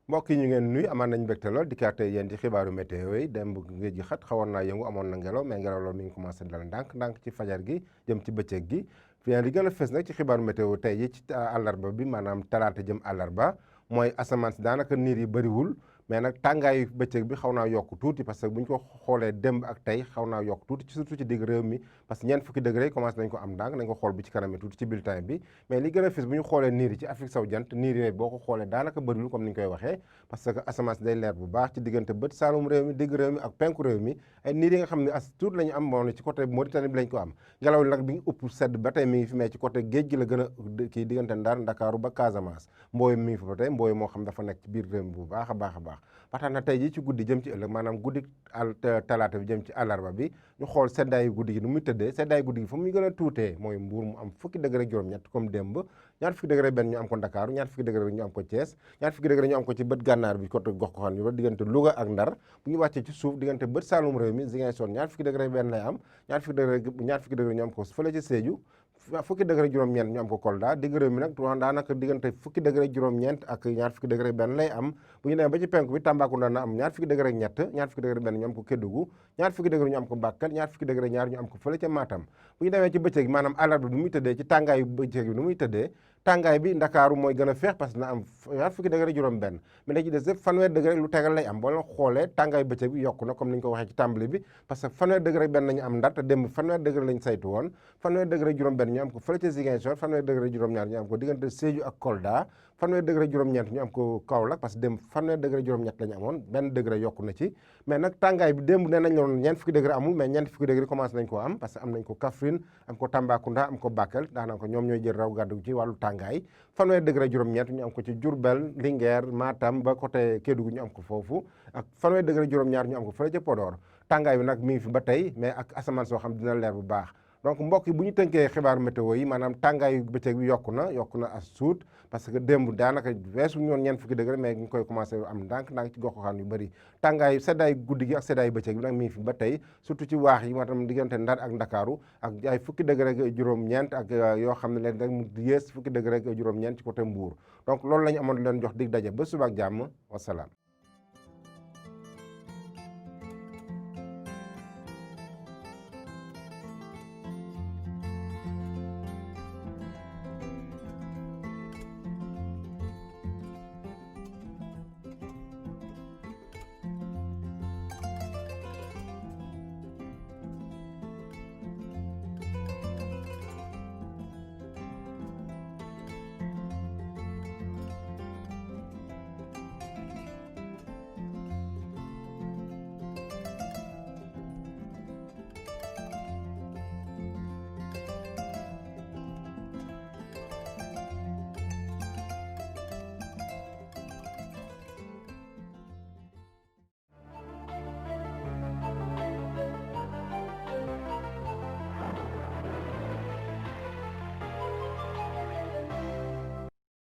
mbokk yi ñu ngeen nuyu amaan nañ mbégte lool dikkaat yéen ci xibaaru météo yi démb géej gi xat xawoon naa yëngu amoon na ngelaw mais ngelaw loolu mi ngi commencé dal ndànk ci fajar gi jëm ci bëccëg gi fi li gën a fës nag ci xibaaru météo tey yi ci àllarba bi maanaam talaata jëm àllarba mooy asamaan si daanaka niir yi bëriwul mais nag tàngaayu bëccëg bi xaw naa yokk tuuti parce que bu ñu ko xoolee démb ak tey xaw naa yokk tuuti surtout ci digg réew mi parce que ñeent fukki degré commencé nañ ko am ndànk nañ ko xool bu ci kanamee tuuti ci bulletin bi mais li gën a fës bu ñu xoolee niir yi ci Afrique sowu jant niir yi boo ko xoolee daanaka bëriwul comme ni ñu koy waxee parce que asamaan si day leer bu baax ci diggante bët saalum réew mi digg réew mi ak penku réew mi ay niir yi nga xam ne as tuut la ñu am moom ci côté Mauritanie bi lañ ko am ngelaw li nag bi ngi ëpp sedd ba tey mi ngi fi mais ci côté géej gi la gën a kii diggante Ndar Ndakaaru ba Casamance mbooy mi ngi fa ba tey mbooy moo xam dafa nekk ci biir réew mi bu baax a baax ba tax na tey ji ci guddi jëm ci ëllëg maanaam guddi talaata bi jëm ci àllarba bi ñu xool seddaayu guddi gi nu muy tëddee seddaayu guddi gi fu muy gën a tuutee mooy Mbuur mu am fukki degré juróom-ñett comme démb ñaar fukki degré benn ñu am ko Ndakaaru ñaar fukki degré ñu am ko Thiès ñaar fukki degré ñu am ko ci bët gànnaar bi côté gox goxaan yu diggante Louga ak Ndar bu ñu wàccee ci suuf diggante bët Saalum réew mi Ziguinchor ñaar fukki degré benn lay am ñaar fukki degré ñu am ko fële ci Sédhiou fukki degré juróom-ñeent ñu am ko Kolda digg réew mi nag daanaka diggante fukki degré juróom-ñeent ak ñaar fukki degré benn lay am bu ñu demee ba ci penku bi Tambacounda na am ñaar fukki degré ak ñett ñaar fukki degré benn ñu am ko Kédougou ñaar fukki degré ñu am ko Bakel ñaar fukki degré ñaar ñu am ko fële ca Matam bu ñu demee ci bëccëg maanaam àllarba bi nu muy tëddee ci tàngaayu bëccëg bi nu muy tëddee tàngaay bi Ndakaaru mooy gën a feex parce que na am ñaar fukki degré juróom benn mais da ci des yëpp fanweer degré lu tegal lay am boo leen xoolee tàngaayu bëccëg bi yokku na comme ni ñu ko waxee ci tàmbali bi parce que fanweer degré benn nañu am Ndar te démb fanweer degré lañ saytu woon fanweer degré juróom benn ñu am ko fële ca Ziguinchor fanweer degré juróom ñaar ñu am ko diggante Sédhiou ak Kolda fanweer degré juróom-ñeent ñu am ko Kaolack parce que démb fanweer degré juróom-ñett la ñu amoon benn degré yokku na ci mais nag tàngaay bi démb nee nañ loon ñeent fukki degré amul mais ñeent fukki degré commencé nañ ko am parce que am nañ ko Kaffrine am ko Tambacounda am ko Bakel daanaka ñoom ñooy jël raw gàddu ci wàllu tàngaay fanweer degré juróom-ñeent ñu am ko ci Diourbel Linguère Matam ba côté Kédougou ñu am ko foofu ak fanweer degré juróom-ñaar ñu am ko fële ca Podor tàngaay bi nag mi ngi fi ba tey mais ak asamaan soo xam dina leer bu baax donc mbokk yi bu ñu tënkee xibaaru météo yi maanaam tàngaayu bëccëg bi yokku na as suut parce que démb daanaka weesu ñoon ñeent fukki degré mais ñu koy commencé am ndànk ci gox-goxaan yu bëri tàngaayu seddaayu guddi gi ak seddaayu bëccëg bi nag mi ngi fi ba tey surtout ci waax yi maanaam diggante Ndar ak Ndakaaru ak ay fukki degré juróom-ñeent ak yoo xam ne leen rek mu yées fukki degré juróom-ñeent ci côté Mbuur donc loolu la ñu amoon leen jox dig daje ba suba ak jàmm wasalaam